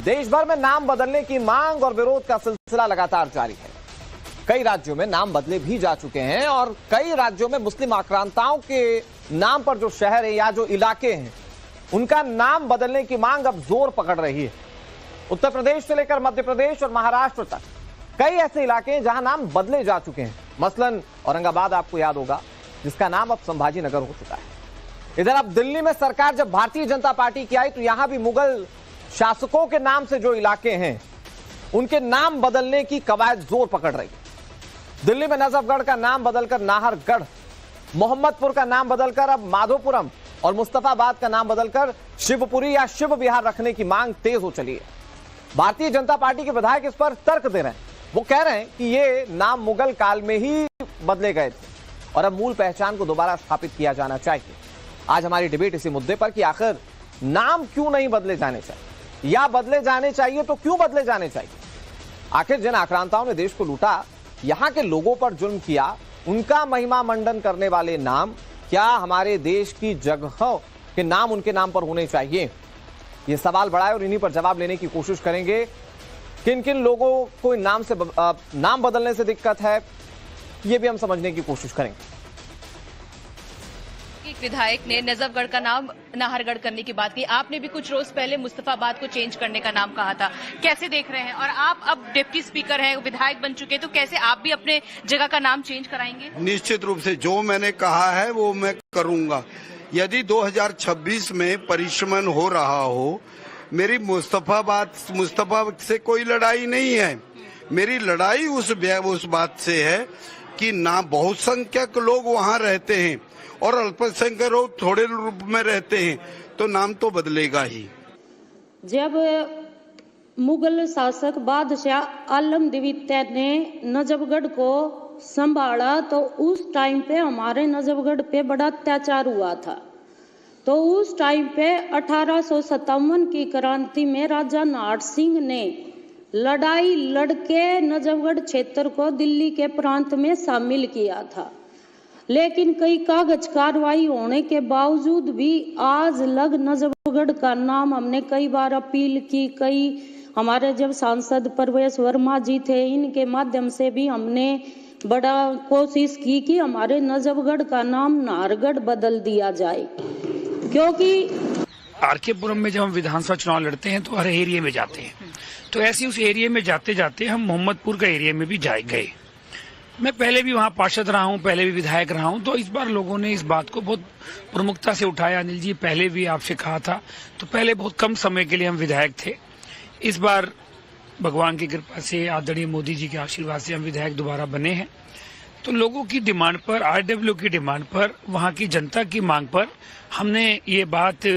देश भर में नाम बदलने की मांग और विरोध का सिलसिला लगातार जारी है। कई राज्यों में नाम बदले भी जा चुके हैं और कई राज्यों में मुस्लिम आक्रांताओं के नाम पर जो शहर है या जो इलाके हैं उनका नाम बदलने की मांग अब जोर पकड़ रही है। उत्तर प्रदेश से लेकर मध्य प्रदेश और महाराष्ट्र तक कई ऐसे इलाके हैं जहां नाम बदले जा चुके हैं। मसलन औरंगाबाद आपको याद होगा, जिसका नाम अब संभाजी नगर हो चुका है। इधर अब दिल्ली में सरकार जब भारतीय जनता पार्टी की आई तो यहां भी मुगल शासकों के नाम से जो इलाके हैं उनके नाम बदलने की कवायद जोर पकड़ रही है। दिल्ली में नजफगढ़ का नाम बदलकर नाहरगढ़, मोहम्मदपुर का नाम बदलकर अब माधोपुरम और मुस्तफाबाद का नाम बदलकर शिवपुरी या शिव विहार रखने की मांग तेज हो चली है। भारतीय जनता पार्टी के विधायक इस पर तर्क दे रहे हैं। वो कह रहे हैं कि ये नाम मुगल काल में ही बदले गए थे और अब मूल पहचान को दोबारा स्थापित किया जाना चाहिए। आज हमारी डिबेट इसी मुद्दे पर कि आखिर नाम क्यों नहीं बदले जाने चाहिए या बदले जाने चाहिए तो क्यों बदले जाने चाहिए। आखिर जिन आक्रांताओं ने देश को लूटा, यहां के लोगों पर जुल्म किया, उनका महिमा मंडन करने वाले नाम क्या हमारे देश की जगहों के नाम उनके नाम पर होने चाहिए? ये सवाल बड़ा है और इन्हीं पर जवाब लेने की कोशिश करेंगे। किन किन लोगों को नाम से नाम बदलने से दिक्कत है, ये भी हम समझने की कोशिश करेंगे। एक विधायक ने नजफगढ़ का नाम नाहरगढ़ करने की बात की। आपने भी कुछ रोज पहले मुस्तफाबाद को चेंज करने का नाम कहा था। कैसे देख रहे हैं? और आप अब डिप्टी स्पीकर हैं, विधायक बन चुके, तो कैसे आप भी अपने जगह का नाम चेंज कराएंगे? निश्चित रूप से जो मैंने कहा है वो मैं करूंगा। यदि 2026 में परिश्रमण हो रहा हो, मेरी मुस्तफा से कोई लड़ाई नहीं है। मेरी लड़ाई उस बात से है कि ना बहुसंख्यक लोग वहाँ रहते हैं और अल्पसंख्यक लोग थोड़े रूप में रहते हैं, तो नाम तो बदलेगा ही। जब मुगल शासक बादशाह आलम द्वितीय ने नजफगढ़ को संभाला तो उस टाइम पे हमारे नजफगढ़ पे बड़ा अत्याचार हुआ था। तो उस टाइम पे 1857 की क्रांति में राजा नाहर सिंह ने लड़ाई लड़के नजफगढ़ क्षेत्र को दिल्ली के प्रांत में शामिल किया था। लेकिन कई कागज कार्रवाई होने के बावजूद भी आज लग नजफगढ़ का नाम हमने कई बार अपील की। कई हमारे जब सांसद परवेश वर्मा जी थे, इनके माध्यम से भी हमने बड़ा कोशिश की कि हमारे नजफगढ़ का नाम नाहरगढ़ बदल दिया जाए। क्योंकि आरकेपुरम में जब हम विधानसभा चुनाव लड़ते हैं तो हर एरिया में जाते हैं, तो ऐसे उस एरिया में जाते जाते हम मोहम्मदपुर का एरिया में भी गए। मैं पहले भी वहाँ पार्षद रहा हूँ, पहले भी विधायक रहा हूँ, तो इस बार लोगों ने इस बात को बहुत प्रमुखता से उठाया। अनिल जी, पहले भी आपसे कहा था, तो पहले बहुत कम समय के लिए हम विधायक थे। इस बार भगवान की कृपा से, आदरणीय मोदी जी के आशीर्वाद से हम विधायक दोबारा बने हैं। तो लोगों की डिमांड पर, आरडब्ल्यू की डिमांड पर, वहाँ की जनता की मांग पर हमने ये बात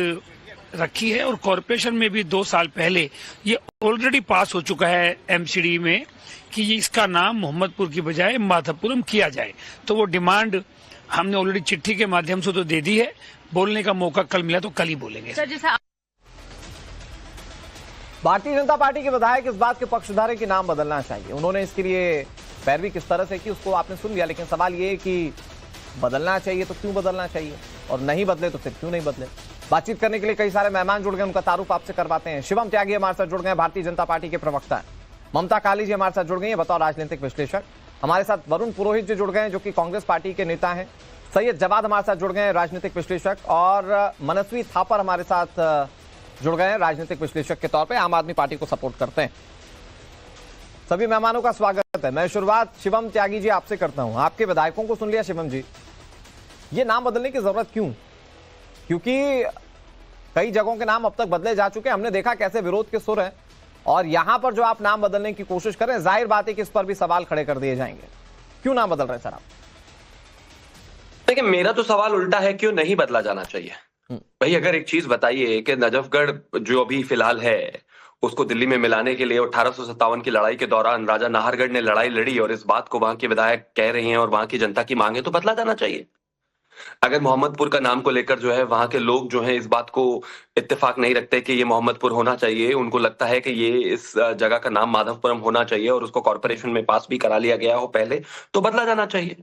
रखी है और कॉरपोरेशन में भी 2 साल पहले ये ऑलरेडी पास हो चुका है एमसीडी में कि इसका नाम मोहम्मदपुर की बजाय माधवपुरम किया जाए। तो वो डिमांड हमने ऑलरेडी चिट्ठी के माध्यम से तो दे दी है। बोलने का मौका कल मिला तो कल ही बोलेंगे। सर, जैसा भारतीय जनता पार्टी के विधायक इस बात के पक्षधर है कि नाम बदलना चाहिए। उन्होंने इसके लिए पैरवी किस तरह से की उसको आपने सुन लिया, लेकिन सवाल ये है कि बदलना चाहिए तो क्यों बदलना चाहिए और नहीं बदले तो फिर क्यों नहीं बदले। बातचीत करने के लिए कई सारे मेहमान जुड़ गए, उनका तारुफ आपसे करवाते हैं। शिवम त्यागी हमारे साथ जुड़ गए, भारतीय जनता पार्टी के प्रवक्ता हैं। ममता काली जी हमारे साथ जुड़ गई हैं बतौर राजनीतिक विश्लेषक। हमारे साथ वरुण पुरोहित जी जुड़ गए हैं जो कि कांग्रेस पार्टी के नेता हैं। सैयद जवाद हमारे साथ जुड़ गए हैं, राजनीतिक विश्लेषक। और मनस्वी थापर हमारे साथ जुड़ गए हैं, राजनीतिक विश्लेषक के तौर पर, आम आदमी पार्टी को सपोर्ट करते हैं। सभी मेहमानों का स्वागत है। मैं शुरुआत शिवम त्यागी जी आपसे करता हूं। आपके विधायकों को सुन लिया शिवम जी, ये नाम बदलने की जरूरत क्यों? क्योंकि कई जगहों के नाम अब तक बदले जा चुके हैं, हमने देखा कैसे विरोध के सुर हैं, और यहां पर जो आप नाम बदलने की कोशिश करें, जाहिर बात है कि इस पर भी सवाल खड़े कर दिए जाएंगे। क्यों नाम बदल रहे हैं सर आप? देखिए, मेरा तो सवाल उल्टा है, क्यों नहीं बदला जाना चाहिए? भाई, अगर एक चीज बताइए कि नजफगढ़ जो अभी फिलहाल है उसको दिल्ली में मिलाने के लिए 1857 की लड़ाई के दौरान राजा नाहरगढ़ ने लड़ाई लड़ी और इस बात को वहां के विधायक कह रहे हैं और वहां की जनता की मांग है, तो बदला जाना चाहिए। अगर मोहम्मदपुर का नाम को लेकर जो है वहां के लोग जो है इस बात को इत्तेफाक नहीं रखते कि ये मोहम्मदपुर होना चाहिए, उनको लगता है कि ये इस जगह का नाम माधवपुरम होना चाहिए और उसको कॉर्पोरेशन में पास भी करा लिया गया हो पहले, तो बदला जाना चाहिए।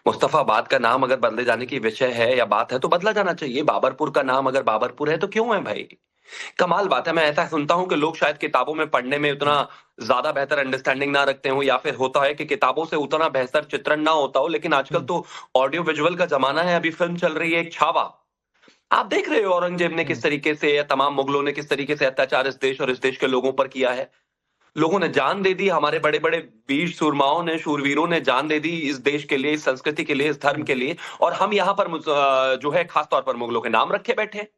मुस्तफाबाद का नाम अगर बदले जाने की विषय है या बात है तो बदला जाना चाहिए। बाबरपुर का नाम अगर बाबरपुर है तो क्यों है भाई? कमाल बात है। मैं ऐसा सुनता हूं कि लोग शायद किताबों में पढ़ने में उतना ज्यादा बेहतर अंडरस्टैंडिंग ना रखते हो, या फिर होता है कि किताबों से उतना बेहतर चित्रण ना होता हो, लेकिन आजकल तो ऑडियो विजुअल का जमाना है। अभी फिल्म चल रही है एक छावा, आप देख रहे हो औरंगजेब ने किस तरीके से या तमाम मुगलों ने किस तरीके से अत्याचार इस देश और इस देश के लोगों पर किया है। लोगों ने जान दे दी, हमारे बड़े बड़े वीर सूरमाओं ने, शूरवीरों ने जान दे दी इस देश के लिए, इस संस्कृति के लिए, इस धर्म के लिए, और हम यहाँ पर जो है खास तौर पर मुगलों के नाम रखे बैठे हैं।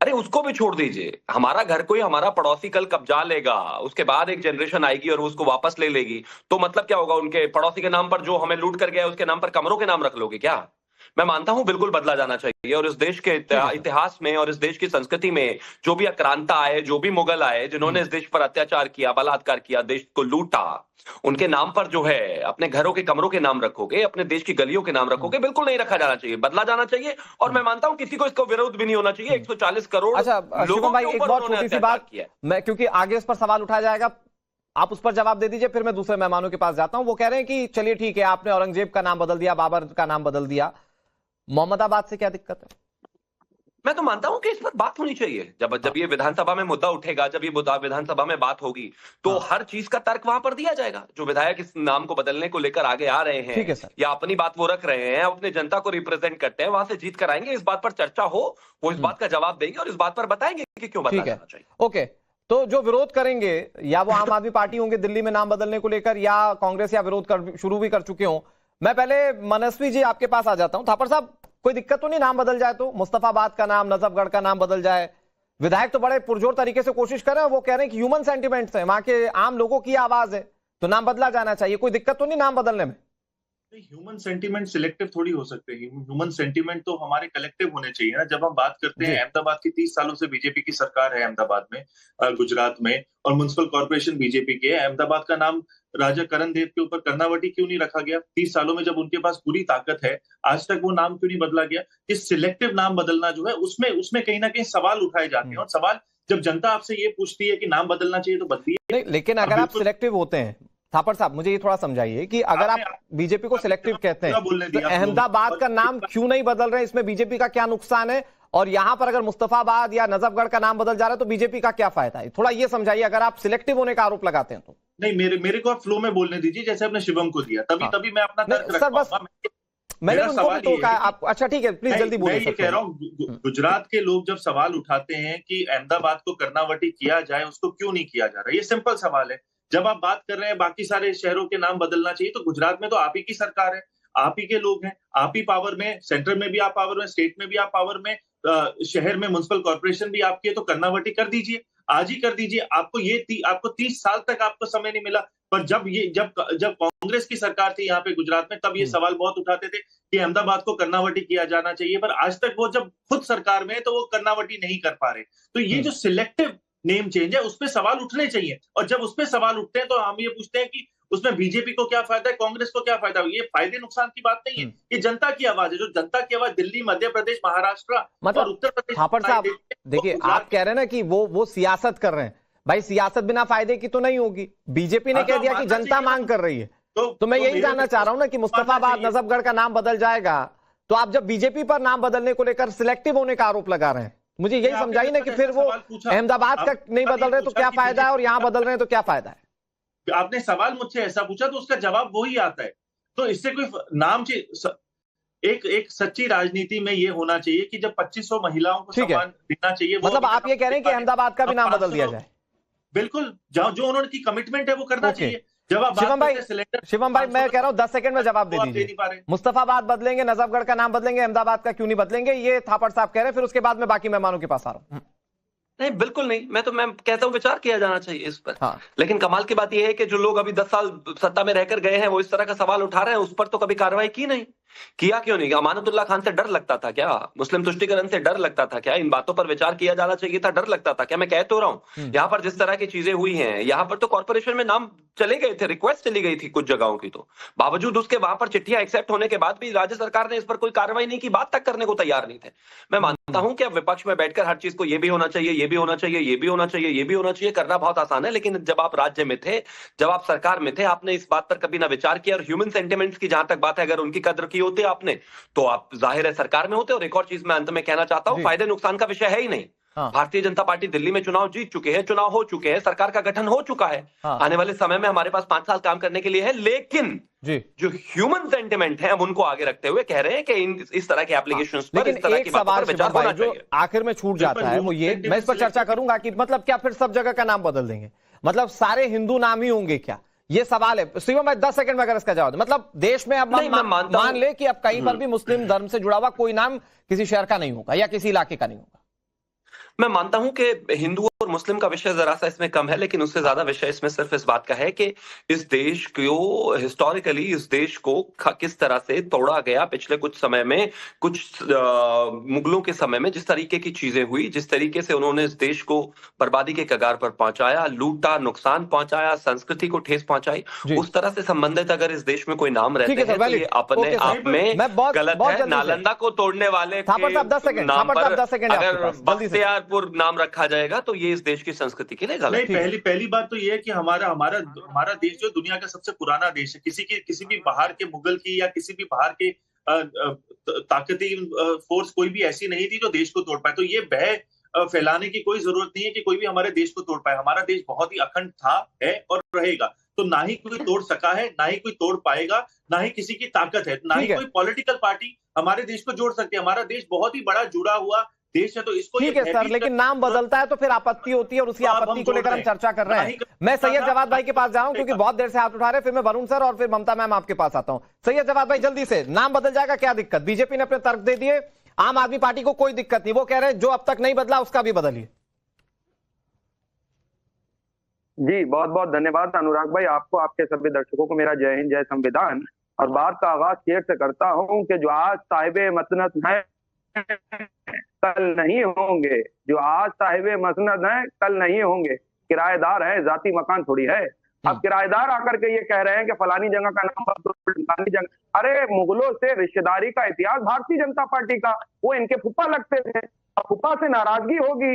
अरे उसको भी छोड़ दीजिए, हमारा घर कोई हमारा पड़ोसी कल कब्जा लेगा, उसके बाद एक जनरेशन आएगी और उसको वापस ले लेगी, तो मतलब क्या होगा? उनके पड़ोसी के नाम पर जो हमें लूट कर गया उसके नाम पर कमरों के नाम रख लोगे क्या? मैं मानता हूं बिल्कुल बदला जाना चाहिए, और इस देश के इतिहास में और इस देश की संस्कृति में जो भी आक्रांता आए, जो भी मुगल आए, जिन्होंने इस देश पर अत्याचार किया, बलात्कार किया, देश को लूटा, उनके नाम पर जो है अपने घरों के कमरों के नाम रखोगे, अपने देश की गलियों के नाम रखोगे, बिल्कुल नहीं रखा जाना चाहिए, बदला जाना चाहिए। और मैं मानता हूं किसी को इसको विरोध भी नहीं होना चाहिए। 140 करोड़ शिवम भाई, एक बहुत छोटी सी बात, मैं क्योंकि आगे इस पर सवाल उठाया जाएगा, आप उस पर जवाब दे दीजिए, फिर मैं दूसरे मेहमानों के पास जाता हूं। वो कह रहे हैं कि चलिए ठीक है, आपने औरंगजेब का नाम बदल दिया, बाबर का नाम बदल दिया, मोहम्मदाबाद से क्या दिक्कत है? मैं तो मानता हूं कि इस पर बात होनी चाहिए। जब ये विधानसभा में मुद्दा उठेगा, जब ये विधानसभा में बात होगी, तो हर चीज का तर्क वहां पर दिया जाएगा। जो विधायक इस नाम को बदलने को लेकर आगे आ रहे हैं या अपनी बात वो रख रहे हैं, अपने जनता को रिप्रेजेंट करते हैं, वहां से जीत कर आएंगे, इस बात पर चर्चा हो, वो इस बात का जवाब देंगे और इस बात पर बताएंगे कि क्यों बदला जाना चाहिए। ओके, तो जो विरोध करेंगे, या वो आम आदमी पार्टी होंगे दिल्ली में नाम बदलने को लेकर, या कांग्रेस या विरोध शुरू भी कर चुके हों, मैं पहले मनस्वी जी आपके पास आ जाता हूं। थापर साहब, कोई दिक्कत तो नहीं नाम बदल जाए तो? मुस्तफाबाद का नाम, नजफगढ़ का नाम बदल जाए, विधायक तो बड़े पुरजोर तरीके से कोशिश कर रहे हैं, वो कह रहे हैं कि ह्यूमन सेंटिमेंट्स है, वहां के आम लोगों की आवाज है, तो नाम बदला जाना चाहिए। कोई दिक्कत तो नहीं नाम बदलने में? ह्यूमन सेंटीमेंट सिलेक्टिव थोड़ी हो सकते हैं। ह्यूमन सेंटीमेंट तो हमारे कलेक्टिव होने चाहिए ना। जब हम बात करते हैं, अहमदाबाद की 30 सालों से बीजेपी की सरकार है अहमदाबाद में, गुजरात में, और म्युनिसिपल कॉर्पोरेशन बीजेपी के। अहमदाबाद का नाम राजा करण देव के ऊपर कर्नावटी क्यों नहीं रखा गया? 30 सालों में जब उनके पास पूरी ताकत है, आज तक वो नाम क्यों नहीं बदला गया? इस सिलेक्टिव नाम बदलना जो है, उसमें कहीं ना कहीं सवाल उठाए जाते हैं, और सवाल जब जनता आपसे ये पूछती है कि नाम बदलना चाहिए तो बदलिए। लेकिन अगर आप सिलेक्टिव होते हैं, थापर साहब मुझे ये थोड़ा समझाइए कि अगर आप बीजेपी को सिलेक्टिव कहते हैं, तो अहमदाबाद का नाम क्यों नहीं बदल रहे हैं? इसमें बीजेपी का क्या नुकसान है? और यहां पर अगर मुस्तफाबाद या नजफगढ़ का नाम बदल जा रहा है तो बीजेपी का क्या फायदा है? थोड़ा ये समझाइए, अगर आप सिलेक्टिव होने का आरोप लगाते हैं तो। नहीं, मेरे को आप फ्लो में बोलने दीजिए, जैसे आपने शिवम को दिया, तभी मैं अपना तर्क रखूंगा। मैंने उनको भी टोका आप, अच्छा ठीक है, प्लीज जल्दी बोलिए। मैं ये कह रहा हूँ, गुजरात के लोग जब सवाल उठाते हैं कि अहमदाबाद को कर्नावटी किया जाए, उसको क्यों नहीं किया जा रहा, ये सिंपल सवाल है। जब आप बात कर रहे हैं बाकी सारे शहरों के नाम बदलना चाहिए, तो गुजरात में तो आप ही की सरकार है, आप ही के लोग हैं, आप ही पावर में, सेंटर में भी आप पावर में, स्टेट में भी आप पावर में, शहर में म्युनिसिपल कॉर्पोरेशन भी आपकी है, तो कर्नावटी कर दीजिए, आज ही कर दीजिए। आपको 30 साल तक आपको समय नहीं मिला, पर जब कांग्रेस की सरकार थी यहाँ पे गुजरात में, तब ये सवाल बहुत उठाते थे कि अहमदाबाद को कर्नावटी किया जाना चाहिए, पर आज तक वो जब खुद सरकार में है तो वो कर्नावटी नहीं कर पा रहे। तो ये जो सिलेक्टिव नेम चेंज है, उस पर सवाल उठने चाहिए, और जब उस पर सवाल उठते हैं तो हम ये पूछते हैं कि उसमें बीजेपी को क्या फायदा है, कांग्रेस को क्या फायदा है? ये फायदे नुकसान की बात नहीं है, ये जनता की आवाज है। जो जनता की आवाज दिल्ली, मध्य प्रदेश, महाराष्ट्र और उत्तर प्रदेश। थापर साहब देखिए, आप कह रहे हैं ना कि वो सियासत कर रहे हैं, भाई सियासत बिना फायदे की तो नहीं होगी। बीजेपी ने कह दिया कि जनता मांग कर रही है, तो मैं यही जानना चाह रहा हूं ना कि मुस्तफाबाद, नजफगढ़ का नाम बदल जाएगा, तो आप जब बीजेपी पर नाम बदलने को लेकर सिलेक्टिव होने का आरोप लगा रहे हैं, मुझे यही समझाइए ना कि फिर वो अहमदाबाद का नहीं बदल रहे तो क्या फायदा है, और यहां बदल रहे हैं तो क्या फायदा है? आपने सवाल मुझसे ऐसा पूछा तो उसका जवाब वही आता है। तो इससे कोई नाम एक सच्ची राजनीति में ये होना चाहिए कि जब 2500 महिलाओं को सम्मान देना चाहिए, मतलब आप ये कह रहे हैं कि अहमदाबाद का भी नाम बदल दिया जाए? बिल्कुल, जो उन्होंने की कमिटमेंट है वो करना चाहिए। जब आप शिवम भाई मैं कह रहा हूं 10 सेकंड में जवाब दे दीजिए। मुस्तफाबाद बदलेंगे, नजफगढ़ का नाम बदलेंगे, अहमदाबाद का क्यों नहीं बदलेंगे? ये थापर साहब कह रहे हैं, फिर उसके बाद मैं बाकी मेहमानों के पास आ रहा हूं। नहीं, बिल्कुल नहीं। मैं कहता हूं विचार किया जाना चाहिए इस पर। लेकिन कमाल की बात यह है कि जो लोग अभी 10 साल सत्ता में रहकर गए हैं, वो इस तरह का सवाल उठा रहे हैं, उस पर तो कभी कार्रवाई की नहीं। किया क्यों नहीं? अमानतुल्लाह खान से डर लगता था क्या? मुस्लिम तुष्टीकरण से डर लगता था क्या? इन बातों पर विचार किया जाना चाहिए था, डर लगता था क्या? मैं कह तो रहा हूं, यहाँ पर जिस तरह की चीजें हुई हैं, यहाँ पर तो कॉर्पोरेशन में नाम चले गए थे, रिक्वेस्ट चली गई थी कुछ जगहों की, तो बावजूद उसके वहां पर चिट्ठियां एक्सेप्ट होने के बाद भी राज्य सरकार ने इस पर कोई कार्रवाई नहीं की, बात तक करने को तैयार नहीं थे। मैं मानता हूं कि अब विपक्ष में बैठकर हर चीज को ये भी होना चाहिए, ये भी होना चाहिए, ये भी होना चाहिए, ये भी होना चाहिए करना बहुत आसान है। लेकिन जब आप राज्य में थे, जब आप सरकार में थे, आपने इस बात पर कभी ना विचार किया। और ह्यूमन सेंटिमेंट्स की जहां तक बात है, अगर उनकी कद्र की होती आपने, तो आप जाहिर है सरकार में होते। और एक और चीज मैं अंत में कहना चाहता हूं, फायदे नुकसान का विषय है ही नहीं। हाँ। भारतीय जनता पार्टी दिल्ली में चुनाव जीत चुके हैं, चुनाव हो चुके हैं, सरकार का गठन हो चुका है। हाँ। आने वाले समय में हमारे पास 5 साल काम करने के लिए है, लेकिन जी जो ह्यूमन सेंटिमेंट है हम उनको आगे रखते हुए कह रहे हैं कि इस तरह के एप्लीकेशंस पर, लेकिन इस तरह एक की बातों सवाल पर विचार शिवम होना भाई जो चाहिए। आखिर में छूट जाता है वो ये, मैं इस पर चर्चा करूंगा कि मतलब क्या फिर सब जगह का नाम बदल देंगे, मतलब सारे हिंदू नाम ही होंगे क्या, ये सवाल है। शिवम भाई 10 सेकंड में अगर इसका जवाब दे, मतलब देश में अब मान ले कि अब कहीं पर भी मुस्लिम धर्म से जुड़ा हुआ कोई नाम किसी शहर का नहीं होगा या किसी इलाके का नहीं होगा। मैं मानता हूं कि हिंदू और मुस्लिम का विषय जरा सा इसमें कम है, लेकिन उससे ज्यादा विषय इसमें सिर्फ इस बात का है कि इस देश को हिस्टोरिकली, इस देश को किस तरह से तोड़ा गया पिछले कुछ समय में, कुछ मुगलों के समय में जिस तरीके की चीजें हुई, जिस तरीके से उन्होंने इस देश को बर्बादी के कगार पर पहुंचाया, लूटा, नुकसान पहुंचाया, संस्कृति को ठेस पहुंचाई, उस तरह से संबंधित अगर इस देश में कोई नाम रहते हैं तो ये अपने आप में गलत है। नालंदा को तोड़ने वाले के नाम पर अगर बख्तियारपुर नाम रखा जाएगा तो ये इस देश की संस्कृति के लिए गलत है। पहली बात तो ये है कि हमारा देश जो दुनिया का सबसे पुराना देश है, किसी भी बाहर के मुगल की या किसी भी बाहर के ताकती फोर्स कोई भी ऐसी नहीं थी जो देश को तोड़ पाए। तो ये भय फैलाने की कोई जरूरत नहीं है कि कोई भी हमारे देश को तोड़ पाए। हमारा देश बहुत ही अखंड था, है और रहेगा। तो ना ही कोई तोड़ सका है, ना ही कोई तोड़ पाएगा, ना ही किसी की ताकत है, ना ही कोई पॉलिटिकल पार्टी हमारे देश को जोड़ सकती है। हमारा देश बहुत ही बड़ा जुड़ा हुआ देश है, तो इसको ठीक है सर, लेकिन नाम बदलता है तो फिर आपत्ति होती है और उसी आपत्ति को लेकर हम चर्चा कर रहे हैं। मैं सैयद जवाद भाई के पास जा रहा हूं क्योंकि बहुत देर से हाथ उठा रहे हैं, फिर मैं वरुण सर और फिर ममता मैम आपके पास आता हूं। सैयद जवाद भाई जल्दी से, नाम बदल जाएगा क्या दिक्कत? बीजेपी ने अपने तर्क दे दिए, आम आदमी पार्टी को कोई दिक्कत नहीं, वो कह रहे हैं जो अब तक नहीं बदला उसका भी बदलिए। जी बहुत बहुत धन्यवाद अनुराग भाई, आपको, आपके सभी दर्शकों को मेरा जय हिंद, जय संविधान। और बात का आगाज शेर से करता हूं कि जो आज साहिबे मसनद है कल नहीं होंगे, जो आज साहिबे मसनद है कल नहीं होंगे। किराएदार है, जाती मकान थोड़ी है। अब किराएदार आकर के ये कह रहे हैं कि फलानी जगह का नाम फलानी जगह। अरे मुगलों से रिश्तेदारी का इतिहास भारतीय जनता पार्टी का, वो इनके फुप्पा लगते थे। अब फुप्पा से नाराजगी होगी,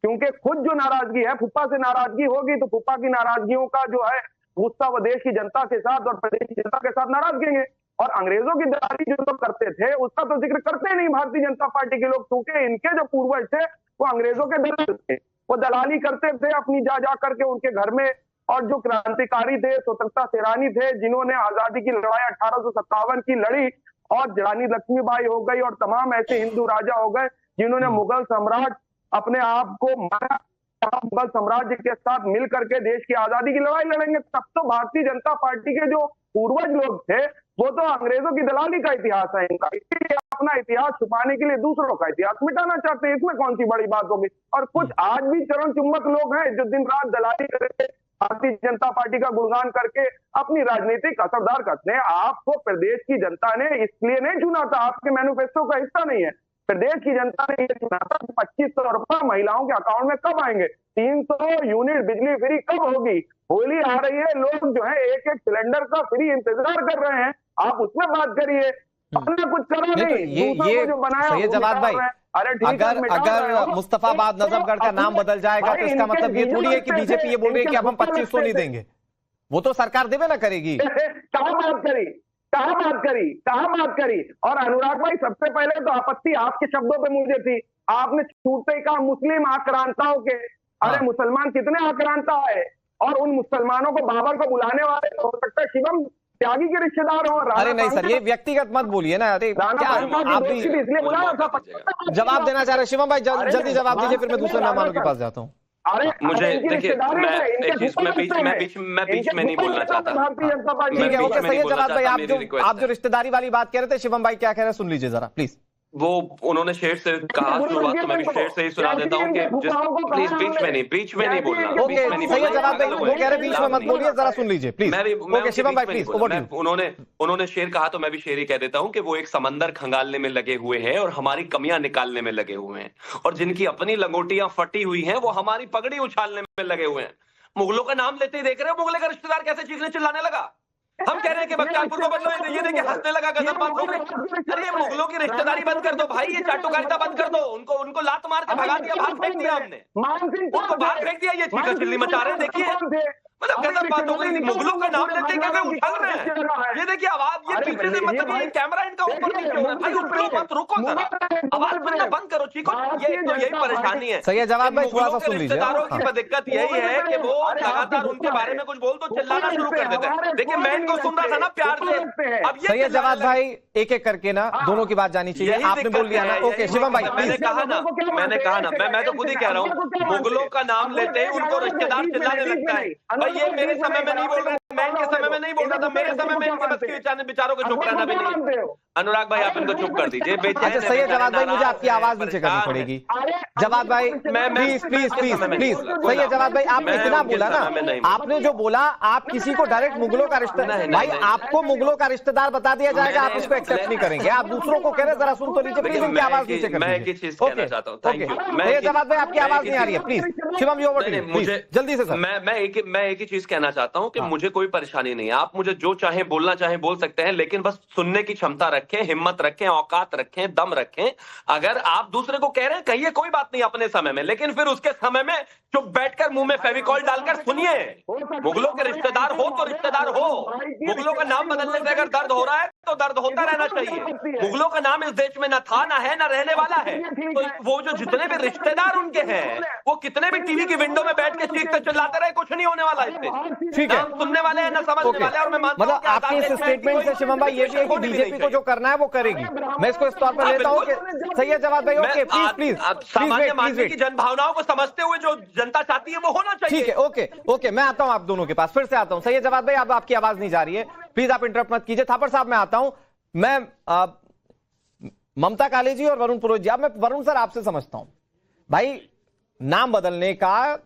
क्योंकि खुद जो नाराजगी है, फुप्पा से नाराजगी होगी तो फुप्पा की नाराजगियों का जो है गुस्सा वो देश की जनता के साथ और प्रदेश की जनता के साथ नाराजगी है। और अंग्रेजों की दलाली जो लोग करते थे उसका तो जिक्र करते नहीं भारतीय जनता पार्टी के लोग, क्योंकि इनके जो पूर्वज थे वो अंग्रेजों के दलाल थे। वो दलाली करते थे अपनी जा करके उनके घर में। और जो क्रांतिकारी थे, स्वतंत्रता सेनानी थे, जिन्होंने आजादी की लड़ाई 1857 की लड़ी, और रानी लक्ष्मीबाई हो गई और तमाम ऐसे हिंदू राजा हो गए जिन्होंने मुगल सम्राट अपने आप को मारा, मुगल साम्राज्य के साथ मिल करके देश की आजादी की लड़ाई लड़ेंगे। तब तो भारतीय जनता पार्टी के जो पूर्वज लोग थे वो तो अंग्रेजों की दलाली का इतिहास है इनका, इसलिए अपना इतिहास छुपाने के लिए दूसरों का इतिहास मिटाना चाहते हैं। इसमें कौन सी बड़ी बात होगी? और कुछ आज भी चरण चुंबक लोग हैं जो दिन रात दलाली करके भारतीय जनता पार्टी का गुणगान करके अपनी राजनीतिक असरदार करते हैं। आपको प्रदेश की जनता ने इसलिए नहीं चुना था, आपके मैनिफेस्टो का हिस्सा नहीं है। प्रदेश की जनता ने ये चुना था 2500 रुपए महिलाओं के अकाउंट में कब आएंगे, 300 यूनिट बिजली फ्री कब होगी। होली आ रही है, लोग जो है एक एक सिलेंडर का फ्री इंतजार कर रहे हैं, आप उसमें बात करिए। अपना कुछ करो नहीं, ये जो बनाया सैयद जवाद भाई, अगर मुस्तफाबाद नजफगढ़ का नाम बदल जाएगा तो इसका मतलब ये थोड़ी है कि बीजेपी ये बोल रही है कि अब हम 2500 नहीं देंगे। वो तो सरकार देवे ना करेगी। कहाँ बात करी। और अनुराग भाई सबसे पहले तो आपत्ति आपके शब्दों पे मुझे थी, आपने छूटते ही कहा मुस्लिम आक्रांताओं के। अरे मुसलमान कितने आक्रांता है, और उन मुसलमानों को बाबर को बुलाने वाले हो सकता है शिवम त्यागी के रिश्तेदार हो। अरे नहीं सर, ये व्यक्तिगत मत बोलिए ना। अरे क्या आप भी इसलिए बुलाया था, जवाब देना चाह रहे शिवम भाई? जल्दी जवाब दीजिए, फिर मैं दूसरे मेहमानों के पास जाता हूँ। अरे मुझे देखिए, मैं बीच में नहीं बोलना चाहता। ठीक है, ओके सैयद जवाद भाई, आप जो रिश्तेदारी वाली बात कह रहे थे, शिवम भाई क्या कह रहे हैं सुन लीजिए जरा प्लीज। वो उन्होंने शेर से कहा शुरुआत, तो मैं भी शेर से ही सुना देता हूँ कि प्लीज बीच में नहीं बोलना। ओके सैयद जवाद भाई वो कह रहे बीच में मत बोलिए, जरा सुन लीजिए प्लीज। ओके शिवम भाई प्लीज ओवर टू। उन्होंने शेर कहा तो मैं भी शेर ही कह देता हूँ कि वो एक समंदर खंगालने में लगे हुए हैं और हमारी कमियां निकालने में लगे हुए हैं, और जिनकी अपनी लंगोटियां फटी हुई हैं वो हमारी पगड़ी उछालने में लगे हुए हैं। मुगलों का नाम लेते ही देख रहे हो मुगले का रिश्तेदार कैसे चीखने चिल्लाने लगा। हम कह रहे हैं कि बख्तियारपुर को बदलो, ये देखिए हंसने लगा गजब बात हो गई। अरे मुगलों की रिश्तेदारी बंद कर दो भाई, ये चाटुकारिता बंद कर दो। उनको लात मार के भगा दिया, बाहर फेंक दिया हमने, उनको बाहर फेंक दिया। ये चीखा चिल्ली मचा रहे हैं, देखिए मतलब गलत बात हो गई। मुगलों का नाम लेते क्या उछल रहे हैं। ये देखिए आवाज, ये पीछे से मतलब ये कैमरा इनका ऊपर नीचे हो रहा है। भाई उछलो मत, रुको जरा, आवाज सुनना बंद करो, चीखो। ये तो यही परेशानी है। सही है जवाब भाई, थोड़ा सा सुन लीजिए। रिश्तेदारों की दिक्कत यही है कि वो लगातार उनके बारे में कुछ बोल तो चिल्लाना शुरू कर देते हैं। देखिए मैं इनको सुन रहा था ना प्यार से, अब ये सही है जवाब भाई, एक एक करके ना दोनों की बात जानी चाहिए। आपने बोल लिया ना, ओके शिवम भाई मैंने कहा ना, मैं तो खुद ही कह रहा हूँ, मुगलों का नाम लेते ही उनको रिश्तेदार चिल्लाने लगता है। भाई ये मेरे समय में नहीं बोल रहे, मैं इनके समय में नहीं बोल रहा था, मेरे समय में इनके बस के बेचारों को चुप रहना भी नहीं। अनुराग भाई आप इनको चुप कर दीजिए। अच्छा सही है जवाब भाई, मुझे आपकी आवाज नीचे करनी पड़ेगी। जवाब भाई प्लीज प्लीज प्लीज प्लीज, सही है जवाब भाई, आपने इतना बोला ना, आपने जो बोला, आप किसी को डायरेक्ट मुगलों का रिश्तेदार, भाई आपको मुगलों का रिश्तेदार बता दिया जाएगा, आप इसको एक्सेप्ट नहीं करेंगे। आप दूसरों को कह रहे, जरा सुन तो लीजिए प्लीज, उनकी आवाज नीचे कर मैं एक ही चीज कहना चाहता हूँ, थैंक यू। मैं जवाब भाई आपकी आवाज नहीं आ रही है, please Shivam ji over to you, please जल्दी से सर। मैं एक ही चीज कहना चाहता हूँ कि मुझे कोई परेशानी नहीं है, आप मुझे जो चाहे बोलना चाहे बोल सकते हैं, लेकिन बस सुनने की क्षमता रखें, हिम्मत रखें, औकात रखें, दम रखें। अगर आप दूसरे को कह रहे हैं कहिए, कोई बात नहीं अपने समय में, लेकिन फिर उसके समय में चुप बैठकर मुंह में फेविकॉल डालकर सुनिए। मुगलों के रिश्तेदार हो तो रिश्तेदार हो, मुगलों का नाम बदलने से अगर दर्द हो रहा है तो दर्द होता रहना चाहिए। मुगलों का नाम इस देश में न था, ना है, ना रहने वाला है। तो वो जो जितने भी रिश्तेदार उनके हैं, वो कितने भी टीवी की विंडो में बैठ के चीखते चिल्लाते रहे, कुछ नहीं होने वाला इससे। ठीक है, सुनने वाले हैं ना समझने वाले। और मैं मानता हूं मतलब आपके इस स्टेटमेंट से शिवम भाई ये भी है कि बीजेपी को जो करना है वो करेगी, मैं इसको इस तौर पर लेता हूं कि सही है जवाब भाई। ओके प्लीज प्लीज सामान्य मानवी की जन भावनाओं को समझते हुए जो जनता चाहती है वो होना चाहिए। ठीक है, ओके ओके, मैं आता हूं आप दोनों के पास, फिर से आता हूं। सही है जवाब भाई, अब आपकी आवाज नहीं जा रही है, प्लीज आप इंटरप्ट मत कीजिए। थापर साहब मैं आता हूं, मैं ममता काले जी और वरुण पुरोहित जी। अब मैं वरुण सर आपसे समझता हूं, भाई नाम बदलने का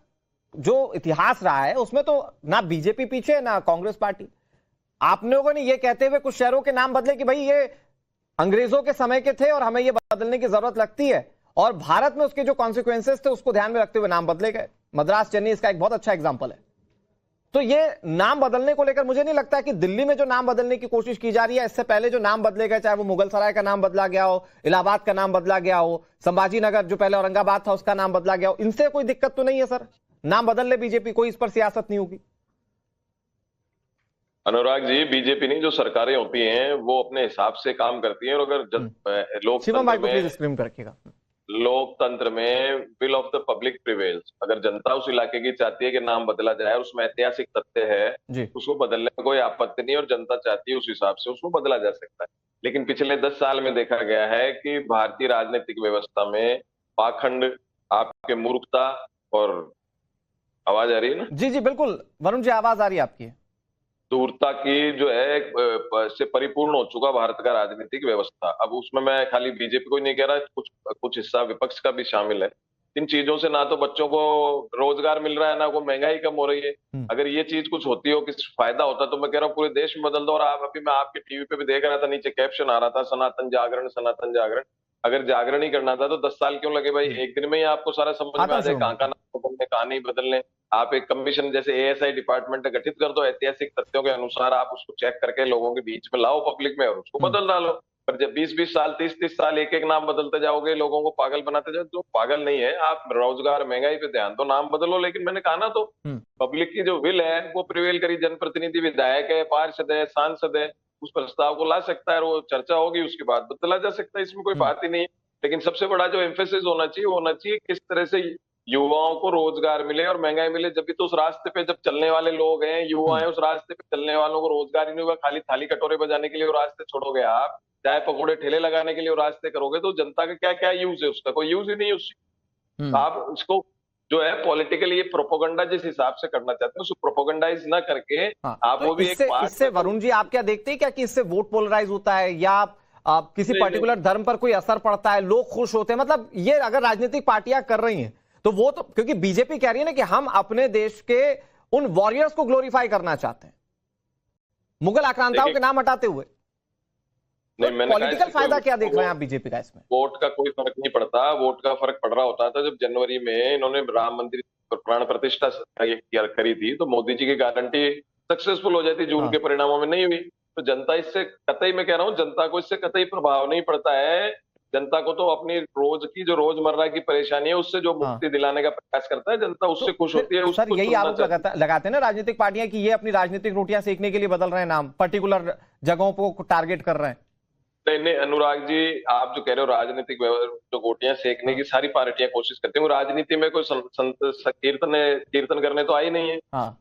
जो इतिहास रहा है उसमें तो ना बीजेपी पीछे ना कांग्रेस पार्टी। आप लोगों ने ये कहते हुए कुछ शहरों के नाम बदले कि भाई ये अंग्रेजों के समय के थे और हमें ये बदलने की जरूरत लगती है, और भारत में उसके जो कॉन्सिक्वेंसेस थे उसको ध्यान में रखते हुए नाम बदले गए। मद्रास चेन्नई इसका एक बहुत अच्छा एग्जाम्पल है। तो ये नाम बदलने को लेकर मुझे नहीं लगता कि दिल्ली में जो नाम बदलने की कोशिश की जा रही है, इससे पहले जो नाम बदले गए, चाहे वो मुगल सराय का नाम बदला गया हो, इलाहाबाद का नाम बदला गया हो, संभाजी नगर जो पहले औरंगाबाद था उसका नाम बदला गया हो, इनसे कोई दिक्कत तो नहीं है सर? नाम बदल ले बीजेपी, कोई इस पर सियासत नहीं होगी। अनुराग जी, बीजेपी नहीं, जो सरकारें होती हैं वो अपने हिसाब से काम करती हैं। और अगर लोकतंत्र में will of the public prevails, अगर जनता उस इलाके की चाहती है कि नाम बदला जाए, उसमें ऐतिहासिक तथ्य है, उसको बदलने में कोई आपत्ति नहीं, और जनता चाहती है उस हिसाब से उसको बदला जा सकता है। लेकिन पिछले 10 साल में देखा गया है कि भारतीय राजनीतिक व्यवस्था में पाखंड, आपके मूर्खता और आवाज आ रही है ना? जी जी बिल्कुल वरुण जी, आवाज आ रही है आपकी। धूर्तता की जो है से परिपूर्ण हो चुका भारत का राजनीतिक व्यवस्था। अब उसमें मैं खाली बीजेपी को ही नहीं कह रहा, कुछ हिस्सा विपक्ष का भी शामिल है। इन चीजों से ना तो बच्चों को रोजगार मिल रहा है, ना कोई महंगाई कम हो रही है। अगर ये चीज कुछ होती हो, किस फायदा होता, तो मैं कह रहा हूँ पूरे देश में बदल दो। और अभी मैं आपके टीवी पे भी देख रहा था, नीचे कैप्शन आ रहा था, सनातन जागरण, सनातन जागरण। अगर जागरण ही करना था तो 10 साल क्यों लगे भाई? एक दिन में ही आपको सारा समझ में आ जाए कहाँ का नाम बदलने, कहाँ नहीं बदलने। आप एक कमीशन जैसे एएसआई डिपार्टमेंट गठित कर दो, ऐतिहासिक तथ्यों के अनुसार आप उसको चेक करके लोगों के बीच में लाओ पब्लिक में, और उसको बदल डालो। पर जब 20-20 साल, 30-30 साल एक एक नाम बदलते जाओगे, लोगों को पागल बनाते जाओ, तो पागल नहीं है आप। रोजगार, महंगाई पे ध्यान दो, नाम बदलो। लेकिन मैंने कहा ना, तो पब्लिक की जो विल है वो प्रिवेल करी। जनप्रतिनिधि, विधायक है, पार्षद है, सांसद है, उस प्रस्ताव को ला सकता है, और वो चर्चा होगी, उसके बाद बदला जा सकता है, इसमें कोई बात ही नहीं है। लेकिन सबसे बड़ा जो एम्फेसिस होना चाहिए किस तरह से युवाओं को रोजगार मिले और महंगाई मिले। जब भी तो उस रास्ते पे जब चलने वाले लोग हैं, युवा हैं, उस रास्ते पे चलने वालों को रोजगार ही नहीं होगा। खाली थाली कटोरे बजाने के लिए वो रास्ते छोड़ोगे आप, चाय पकौड़े ठेले लगाने के लिए वो रास्ते करोगे, तो जनता का क्या क्या यूज है? उसका कोई यूज ही नहीं है उससे। आप उसको जो है पॉलिटिकली ये प्रोपोगंडा जिस हिसाब से करना चाहते हैं, उसको प्रोपोगंडाइज ना करके आप वो भी इससे वरुण जी आप क्या देखते हैं क्या कि इससे वोट पोलराइज होता है, या किसी पर्टिकुलर धर्म पर कोई असर पड़ता है, लोग खुश होते हैं? मतलब ये अगर राजनीतिक पार्टियां कर रही हैं तो वो तो, क्योंकि बीजेपी कह रही है ना कि हम अपने देश के उन वॉरियर्स को ग्लोरीफाई करना चाहते हैं, मुगल आक्रांताओं के नाम हटाते हुए। तो पॉलिटिकल फायदा क्या देख रहे हैं आप बीजेपी का इसमें? वोट का कोई फर्क नहीं पड़ता। वोट का फर्क पड़ रहा होता था जब जनवरी में इन्होंने राम मंदिर प्राण प्रतिष्ठा करी थी, तो मोदी जी की गारंटी सक्सेसफुल हो जाती, जून के परिणामों में नहीं हुई। तो जनता इससे कतई, मैं कह रहा हूं, जनता को इससे कतई प्रभाव नहीं पड़ता है जनता को तो अपनी रोज की जो रोजमर्रा की परेशानी है उससे जो मुक्ति दिलाने का प्रयास करता है, जनता उससे खुश होती है। सर यही आरोप लगाते हैं ना राजनीतिक पार्टियां कि ये अपनी राजनीतिक रोटियां सेकने के लिए बदल रहे हैं नाम, पर्टिकुलर जगहों को टारगेट कर रहे हैं। नहीं अनुराग जी, आप जो कह रहे हो राजनीतिक जो गोटियां सेकने की सारी पार्टियां कोशिश करती हैं, वो राजनीति में कोई कीर्तन करने तो आई नहीं है।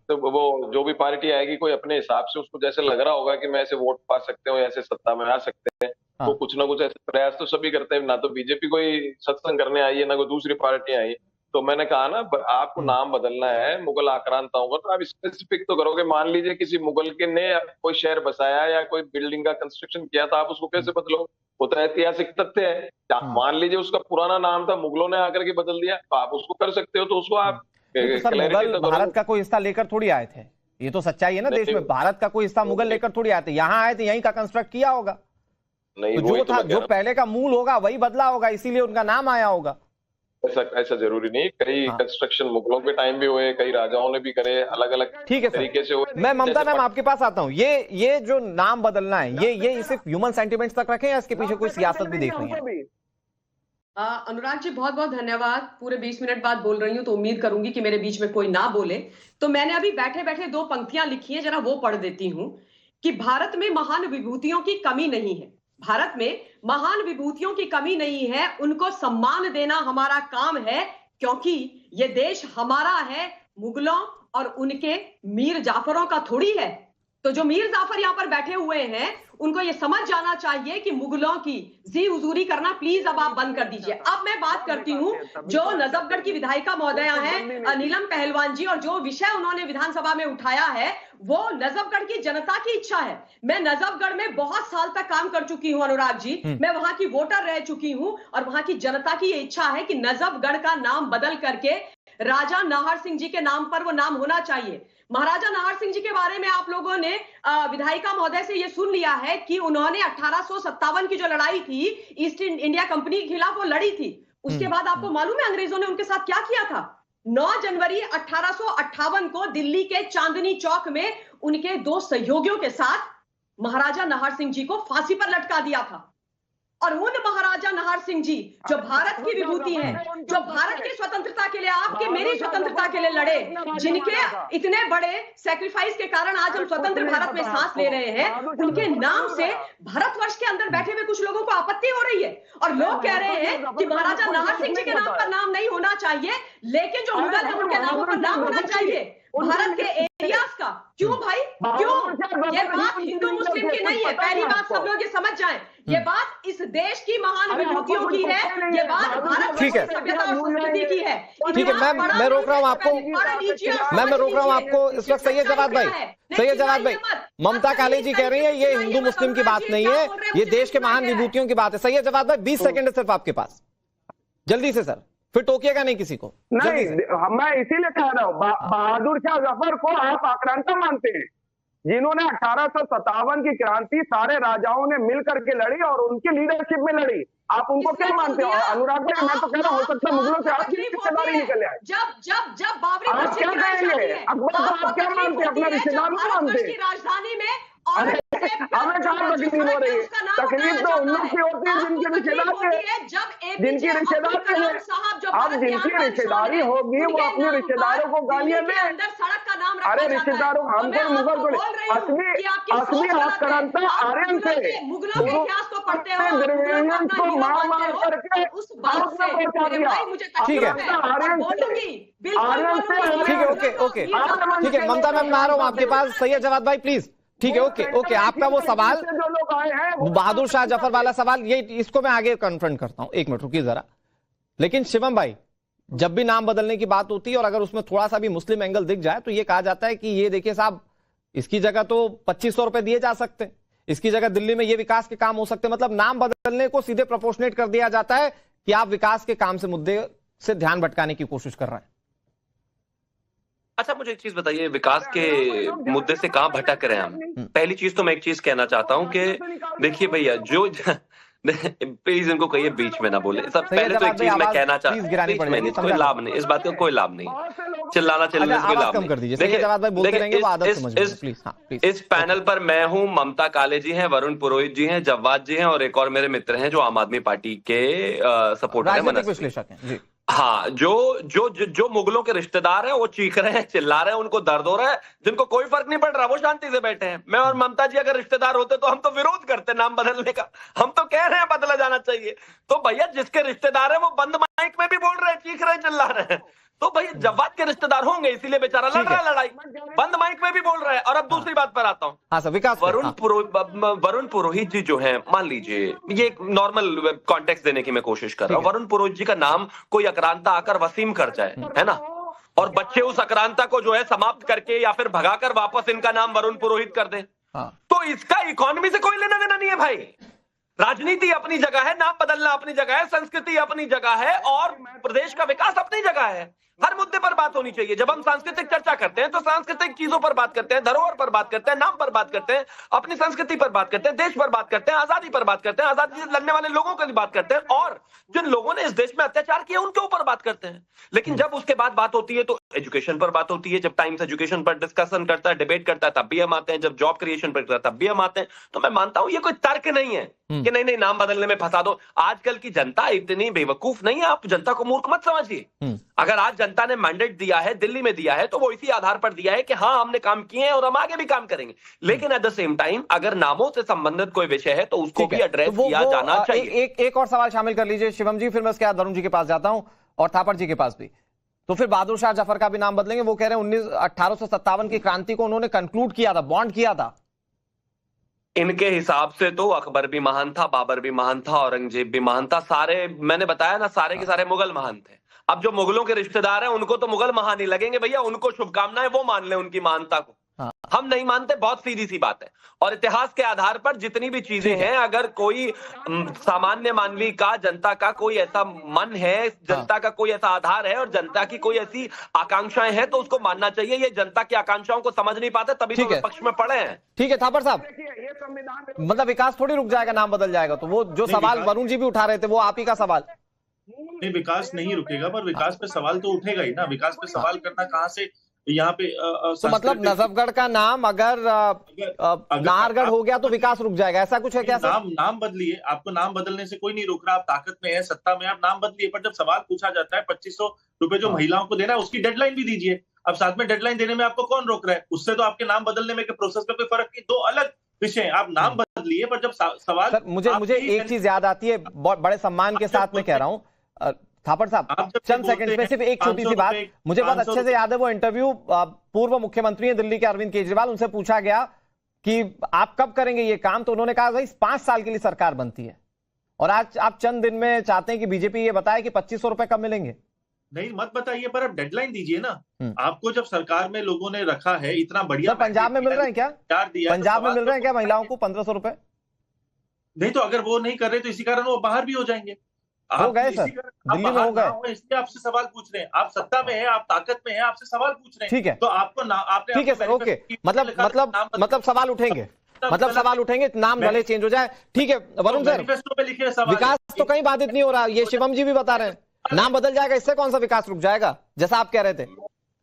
तो वो जो भी पार्टी आएगी कोई अपने हिसाब से उसको जैसे लग रहा होगा कि मैं ऐसे वोट पा सकते हूँ, ऐसे सत्ता में आ सकते हैं, वो कुछ ना कुछ ऐसे प्रयास तो सभी करते हैं। ना तो बीजेपी कोई सत्संग करने आई है, ना कोई दूसरी पार्टियां आई। तो मैंने कहा ना, आपको नाम बदलना है मुगल आक्रांताओं का, तो आप स्पेसिफिक तो करोगे। मान लीजिए किसी मुगल के ने कोई शहर बसाया या कोई बिल्डिंग का कंस्ट्रक्शन किया, तो आप उसको कैसे बदलो? वो तो ऐतिहासिक तथ्य है। मान लीजिए उसका पुराना नाम था, मुगलों ने आकर के बदल दिया, तो आप उसको कर सकते हो। तो उसको आप सर मुगल भारत का कोई हिस्सा लेकर थोड़ी आए थे, ये तो सच्चाई है ना। देश में भारत का कोई हिस्सा मुगल लेकर थोड़ी आए थे, यहाँ आए थे, यहीं का कंस्ट्रक्ट किया होगा। नहीं, जो था, जो पहले का मूल होगा वही बदला होगा, इसीलिए उनका नाम आया होगा। ऐसा जरूरी नहीं। कई कंस्ट्रक्शन मुगलों के टाइम भी हुए, कई राजाओं ने भी करे, अलग अलग तरीके से हुए। मैं ममता मैम आपके पास आता हूँ। ये जो नाम बदलना है, ये सिर्फ ह्यूमन सेंटिमेंट्स तक रखें या इसके पीछे कोई सियासत भी देख रही है? अनुराग जी बहुत बहुत धन्यवाद। पूरे 20 मिनट बाद बोल रही हूँ, तो उम्मीद करूंगी कि मेरे बीच में कोई ना बोले। तो मैंने अभी बैठे बैठे 2 पंक्तियां लिखी हैं, जरा वो पढ़ देती हूँ कि भारत में महान विभूतियों की कमी नहीं है। भारत में महान विभूतियों की कमी नहीं है, उनको सम्मान देना हमारा काम है, क्योंकि ये देश हमारा है, मुगलों और उनके मीर जाफरों का थोड़ी है। तो जो मीर जाफर यहाँ पर बैठे हुए हैं, उनको ये समझ जाना चाहिए कि मुगलों की जी हुजूरी करना प्लीज अब आप बंद कर दीजिए। अब मैं बात करती हूँ जो नजफगढ़ की विधायिका महोदया हैं नीलम पहलवान जी, और जो विषय उन्होंने विधानसभा में उठाया है वो नजफगढ़ की जनता की इच्छा है। मैं नजफगढ़ में बहुत साल तक काम कर चुकी हूँ अनुराग जी, मैं वहां की वोटर रह चुकी हूँ, और वहां की जनता की ये इच्छा है कि नजफगढ़ का नाम बदल करके राजा नाहर सिंह जी के नाम पर वो नाम होना चाहिए। महाराजा नाहर सिंह जी के बारे में आप लोगों ने विधायिका महोदय से ये सुन लिया है कि उन्होंने 1857 की जो लड़ाई थी ईस्ट इंडिया कंपनी के खिलाफ, वो लड़ी थी। उसके बाद आपको मालूम है अंग्रेजों ने उनके साथ क्या किया था? 9 जनवरी 1858 को दिल्ली के चांदनी चौक में उनके 2 सहयोगियों के साथ महाराजा नाहर सिंह जी को फांसी पर लटका दिया था। और उन महाराजा नाहर सिंह जी जो भारत की विभूति हैं, जो भारत की स्वतंत्रता के लिए, आपकी मेरी स्वतंत्रता के लिए लड़े, जिनके इतने बड़े सैक्रिफाइस के कारण आज हम स्वतंत्र भारत में सांस ले रहे हैं, उनके नाम से भारतवर्ष के अंदर बैठे हुए कुछ लोगों को आपत्ति हो रही है। और लोग कह रहे हैं कि महाराजा नाहर सिंह जी के नाम पर नाम नहीं होना चाहिए, लेकिन जो मुगल है उनके नामों पर नाम होना चाहिए भारत के एरियाज का। क्यों भाई, क्यों? ये बात हिंदू मुस्लिम की नहीं है, पहली बात सब लोग ये समझ जाएं। ये बात इस देश की महान विभूतियों की है, ये बात भारत की सभ्यता और संस्कृति की है। ठीक है, मैं रोक रहा हूँ आपको, मैं रोक रहा हूँ आपको इस वक्त। सैयद जवाद भाई, ममता काले जी कह रही है ये हिंदू मुस्लिम की बात नहीं है, ये देश के महान विभूतियों की बात है। सैयद जवाद भाई 20 सेकंड सिर्फ आपके पास, जल्दी से सर, फिर टोकिएगा नहीं किसी को। नहीं, मैं इसीलिए कह रहा हूँ, बहादुर शाह जफर को आप आक्रांता मानते हैं, जिन्होंने 1857 की क्रांति सारे राजाओं ने मिलकर के लड़ी और उनकी लीडरशिप में लड़ी। आप उनको क्या मानते हो? अनुराग भाई, मैं तो कह रहा हूँ हो सकता है मुगलों से आपकी रिश्तेदारी निकल आए। जब बाबरी आप क्या कहेंगे? अकबर को आप क्या मानते हैं? अपना रिश्तेदार नहीं मानते? राजधानी में हमें कहाँ तकलीफ हो रही है? तकलीफ तो उन लोग की होती है जिनके रिश्तेदार है, जिनकी रिश्तेदारी है। अब जिनकी रिश्तेदारी होगी वो अपने रिश्तेदारों को गालियां दें। अरे रिश्तेदारों, हम तो मुगल को असली आक्रांता आर्यन थे, द्रविडियन को मार करके भारत में पहुंचा दिया। ठीक है, आर्यन से ठीक है, ओके ठीक है। ममता मैम आ रहा हूँ आपके पास। सैयद जवाद भाई प्लीज। ठीक है, ओके आपका वो सवाल जो लोग आए हैं बहादुर शाह जफर वाला सवाल, ये इसको मैं आगे कन्फ्रंट करता हूं। 1 मिनट रुकिए जरा। लेकिन शिवम भाई, जब भी नाम बदलने की बात होती है और अगर उसमें थोड़ा सा भी मुस्लिम एंगल दिख जाए तो ये कहा जाता है कि ये देखिए साहब, इसकी जगह तो 2500 रुपए दिए जा सकते हैं, इसकी जगह दिल्ली में ये विकास के काम हो सकते हैं। मतलब नाम बदलने को सीधे प्रोपोर्शनेट कर दिया जाता है कि आप विकास के काम से मुद्दे से ध्यान भटकाने की कोशिश कर रहे हैं। अच्छा, मुझे एक चीज बताइए, विकास के मुद्दे से कहां भटक रहे हैं हम? पहली चीज तो मैं एक चीज कहना चाहता हूं कि देखिए भैया, प्लीज इनको कहिए बीच में ना बोले। सब पहले तो एक चीज मैं कहना चाहता हूँ, कोई लाभ नहीं इस बात का, कोई लाभ नहीं, चिल्लाना चिल्लाने से कोई लाभ नहीं। देखिए इस पैनल पर मैं हूं, ममता काले जी हैं, वरुण पुरोहित जी हैं, जव्वाद जी हैं और एक और मेरे मित्र हैं जो आम आदमी पार्टी के सपोर्टर हैं, विश्लेषक हैं। हाँ, जो मुगलों के रिश्तेदार हैं वो चीख रहे हैं, चिल्ला रहे हैं, उनको दर्द हो रहा है, जिनको कोई फर्क नहीं पड़ रहा वो शांति से बैठे हैं। मैं और ममता जी अगर रिश्तेदार होते तो हम तो विरोध करते नाम बदलने का, हम तो कह रहे हैं बदला जाना चाहिए। तो भैया जिसके रिश्तेदार है वो बंद माइक में भी बोल रहे हैं, चीख रहे हैं, चिल्ला रहे हैं। तो भैया जव्वाद के रिश्तेदार होंगे इसीलिए बेचारा लड़ रहा है लड़ाई, बंद माइक में भी बोल रहा है। और अब दूसरी बात पर आता हूँ, हाँ सर, विकास वरुण पुरोहित जी जो हैं, मान लीजिए ये एक नॉर्मल कॉन्टेक्स्ट देने की मैं कोशिश कर रहा हूँ, वरुण पुरोहित जी का नाम कोई अक्रांता आकर वसीम कर जाए, है ना, और बच्चे उस अक्रांता को जो है समाप्त करके या फिर भगाकर वापस इनका नाम वरुण पुरोहित कर दें, तो इसका इकोनॉमी से कोई लेना देना नहीं है भाई। राजनीति अपनी जगह है, नाम बदलना अपनी जगह है, संस्कृति अपनी जगह है और प्रदेश का विकास अपनी जगह है। हर मुद्दे पर बात होनी चाहिए। जब हम सांस्कृतिक चर्चा करते हैं तो सांस्कृतिक चीजों पर बात करते हैं, धरोहर पर बात करते हैं, नाम पर बात करते हैं, अपनी संस्कृति पर बात करते हैं, देश पर बात करते हैं, आजादी पर बात करते हैं, आजादी से लड़ने वाले लोगों की बात करते हैं और जिन लोगों ने इस देश में अत्याचार किया उनके ऊपर बात करते हैं। लेकिन जब उसके बाद बात होती है तो एजुकेशन पर बात होती है। जब टाइम्स एजुकेशन पर डिस्कशन करता है, डिबेट करता है, तब भी हम आते हैं। जब जॉब क्रिएशन पर करता है तब भी हम आते हैं। तो मैं मानता हूं ये कोई तर्क नहीं है कि नहीं नहीं नाम बदलने में फंसा दो। आजकल की जनता इतनी बेवकूफ नहीं है, आप जनता को मूर्ख मत समझिए। अगर आज जनता ने मैंडेट दिया है, दिल्ली में दिया है, तो वो इसी आधार पर दिया है कि हाँ हमने काम किए हैं और हम आगे भी काम करेंगे। लेकिन एट द सेम टाइम अगर नामों से संबंधित कोई विषय है तो उसको भी एड्रेस किया जाना चाहिए। एक और सवाल शामिल कर लीजिए शिवम जी, फिर मैं उसके बाद वरुण जी के पास जाता हूं और थापड़ जी के पास भी। तो फिर बहादुर शाह जफर का भी नाम बदलेंगे। वो कह रहे हैं 1857 की क्रांति को उन्होंने कंक्लूड किया था, बॉन्ड किया था। इनके हिसाब से तो अकबर भी महान था, बाबर भी महान था, औरंगजेब भी महान था। सारे मैंने बताया ना, सारे के सारे मुगल महान थे। अब जो मुगलों के रिश्तेदार हैं उनको तो मुगल महान ही लगेंगे भैया, उनको शुभकामनाएं, वो मान ले उनकी महानता को। हम नहीं मानते, बहुत सीधी सी बात है। और इतिहास के आधार पर जितनी भी चीजें हैं, अगर कोई सामान्य मानवी का, जनता का कोई ऐसा मन है, जनता का कोई ऐसा आधार है और जनता की कोई ऐसी आकांक्षाएं हैं तो उसको मानना चाहिए। ये जनता की आकांक्षाओं को समझ नहीं पाते तभी तो विपक्ष में पड़े हैं। ठीक है थापर साहब, मतलब विकास थोड़ी रुक जाएगा नाम बदल जाएगा तो। वो जो सवाल वरुण जी भी उठा रहे थे वो आप ही का सवाल। नहीं, विकास नहीं रुकेगा, पर विकास पे सवाल तो उठेगा ही ना। विकास पे सवाल करना कहाँ से यहाँ पे तो मतलब नजफगढ़ का नाम अगर नाहरगढ़ हो गया तो विकास रुक जाएगा, ऐसा कुछ है क्या? नाम बदलिए, आपको नाम बदलने से कोई नहीं रोक रहा। आप ताकत में है, सत्ता में, आप नाम बदलिए। पर जब सवाल पूछा जाता है 2500 रुपए जो महिलाओं को देना है उसकी डेडलाइन भी दीजिए। अब साथ में डेडलाइन देने में आपको कौन रोक रहा है? उससे तो आपके नाम बदलने में प्रोसेस में कोई फर्क नहीं, दो अलग विषय। आप नाम बदलिए, पर जब सवाल मुझे एक चीज याद आती है, बहुत बड़े सम्मान के साथ में कह रहा हूँ थापड़ साहब, चंद सेकंड में सिर्फ एक छोटी सी बात मुझे बहुत अच्छे से याद है। वो इंटरव्यू पूर्व मुख्यमंत्री हैं दिल्ली के अरविंद केजरीवाल, उनसे पूछा गया कि आप कब करेंगे ये काम, तो उन्होंने कहा भाई 5 साल के लिए सरकार बनती है। और आज आप चंद दिन में चाहते हैं कि बीजेपी ये बताए कि 2500 रुपए कब मिलेंगे। नहीं मत बताइए, पर अब डेडलाइन दीजिए ना। आपको जब सरकार में लोगों ने रखा है इतना बढ़िया। पंजाब में मिल रहे हैं क्या? पंजाब में मिल रहे हैं क्या महिलाओं को 1500 रुपए? नहीं तो अगर वो नहीं कर रहे तो इसी कारण वो बाहर भी हो जाएंगे। हो गए सर, दिल्ली में हो गए, इसलिए आपसे सवाल पूछ रहे हैं। आप सत्ता में हैं, आप ताकत में हैं, आपसे सवाल पूछ रहे हैं। ठीक है, तो आपको आपने ठीक है सर, ओके, मतलब सवाल उठेंगे, मतलब सवाल उठेंगे, नाम भले चेंज हो जाए। ठीक है वरुण सर, विकास तो कहीं बाधित नहीं हो रहा, ये शिवम जी भी बता रहे हैं। नाम बदल जाएगा, इससे कौन सा विकास रुक जाएगा जैसा आप कह रहे थे?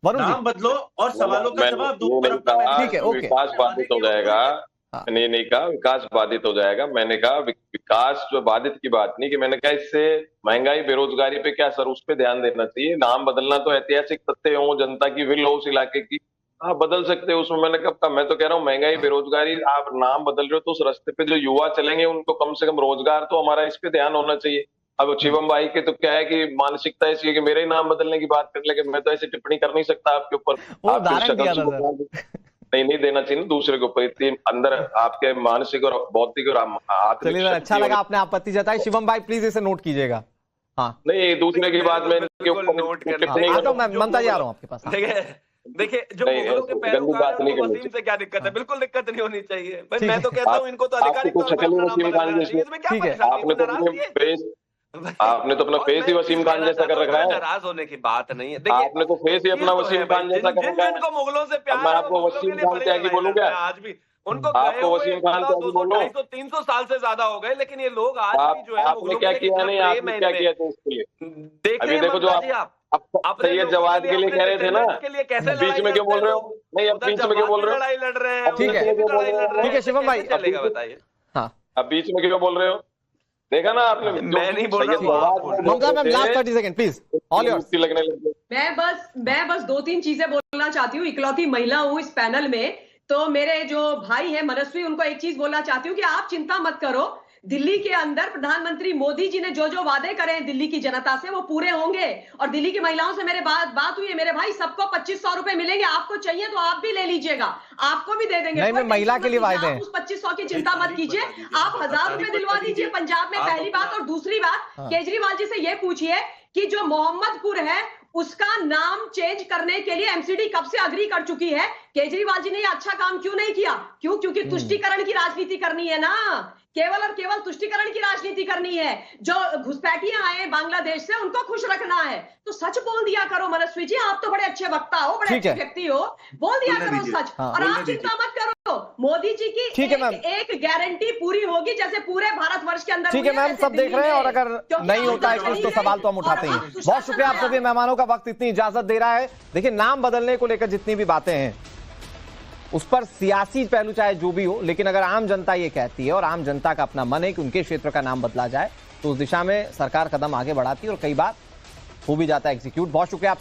वरुण जी नाम बदलो और सवालों का जवाब दो। ठीक है, ओके, विकास बाधित हो जाएगा। नहीं कहा विकास बाधित हो जाएगा। मैंने कहा विकास जो बाधित की बात नहीं, कि मैंने कहा इससे महंगाई बेरोजगारी पे क्या सर, उस पे ध्यान देना चाहिए। नाम बदलना तो ऐतिहासिक तथ्य हो, जनता की विल हो उस इलाके की, आप बदल सकते हो उसमें। मैंने कब कहा, मैं तो कह रहा हूँ महंगाई बेरोजगारी, आप नाम बदल रहे हो तो उस रास्ते पे जो युवा चलेंगे उनको कम से कम रोजगार तो हमारा इस पे ध्यान होना चाहिए। अब शिवम भाई के तो क्या है कि मानसिकता ऐसी है कि मेरे ही नाम बदलने की बात कर ले, मैं तो ऐसी टिप्पणी कर नहीं सकता आपके ऊपर। नहीं देना चाहिए ना दूसरे के ऊपर, इतनी अंदर आपके मानसिक और बौद्धिक और आत्मिक। चलिए, अच्छा लगा आपने आपत्ति जताई। शिवम भाई प्लीज इसे नोट कीजिएगा। हाँ, नहीं दूसरे की बात में ममता जी आ रहा हूँ आपके पास। देखिए जो मुगलों के पैरोकार हैं वसीम से क्या दिक्कत है? बिल्कुल दिक्कत नहीं होनी चाहिए। मैं तो कहता हूँ इनको तो आधिकारिक तौर पर आपने तो अपना फेस ही वसीम खान जैसा कर रखा है। नाराज होने की बात नहीं है, आपने तो फेस ही अपना वसीम खान जैसा कर रखा है। जिनको मुगलों से प्यार मैं आपको वसीम खान क्या बोलूं क्या? आज भी उनको आपको वसीम खान को 200, 250, 300 साल से ज्यादा हो गए, लेकिन ये लोग आज भी जो है आपने क्या किया नहीं, आपने क्या किया था इसके लिए? अभी देखो जो आप सैयद जवाद के लिए कह रहे थे ना, बीच में क्यों बोल रहे हो? नहीं, अब बीच में क्यों बोल रहे हो? लड़ाई लड़ रहे हैं, ठीक है शिवम भाई, चलेगा बताइए। हाँ, अब बीच में क्यों बोल रहे हो? देखा ना आपने, मैं नहीं बोल रहा हूँ। Mamata ma'am last 30 second please, all yours. लगने लगे। मैं बस 2-3 चीजें बोलना चाहती हूँ। इकलौती महिला हूँ इस पैनल में, तो मेरे जो भाई है मनस्वी, उनको एक चीज बोलना चाहती हूँ कि आप चिंता मत करो। दिल्ली के अंदर प्रधानमंत्री मोदी जी ने जो जो वादे करे हैं दिल्ली की जनता से, वो पूरे होंगे। और दिल्ली की महिलाओं से मेरे बात हुई है, मेरे भाई सबको 2500 रुपए मिलेंगे। आपको चाहिए तो आप भी ले लीजिएगा, आपको भी दे देंगे। नहीं, मैं महिला के लिए वायदे हैं। उस 2500 की चिंता मत कीजिए, आप 1000 रुपए दिलवा दीजिए पंजाब में, पहली बात। और दूसरी बात, केजरीवाल जी से ये पूछिए कि जो मोहम्मदपुर है उसका नाम चेंज करने के लिए एमसीडी कब से अग्री कर चुकी है। केजरीवाल जी ने ये अच्छा काम क्यों नहीं किया? क्योंकि तुष्टीकरण की राजनीति करनी है ना, केवल और केवल तुष्टीकरण की राजनीति करनी है। जो घुसपैठियां आए बांग्लादेश से, उनको खुश रखना है। तो सच बोल दिया करो मनस्वी जी, आप तो बड़े अच्छे वक्ता हो, बड़े अच्छे व्यक्ति हो, बोल दिया करो सच। और आप चिंता मत करो, मोदी जी की एक गारंटी पूरी होगी, जैसे पूरे भारतवर्ष के अंदर। ठीक है मैम, सब देख रहे हैं, और अगर नहीं होता है कुछ तो सवाल तो हम उठाते हैं। बहुत शुक्रिया आप सभी मेहमानों का, वक्त इतनी इजाजत दे रहा है। देखिए, नाम बदलने को लेकर जितनी भी बातें हैं उस पर सियासी पहलू चाहे जो भी हो, लेकिन अगर आम जनता ये कहती है और आम जनता का अपना मन है कि उनके क्षेत्र का नाम बदला जाए, तो उस दिशा में सरकार कदम आगे बढ़ाती है और कई बार हो भी जाता है एग्जीक्यूट। बहुत शुक्रिया आप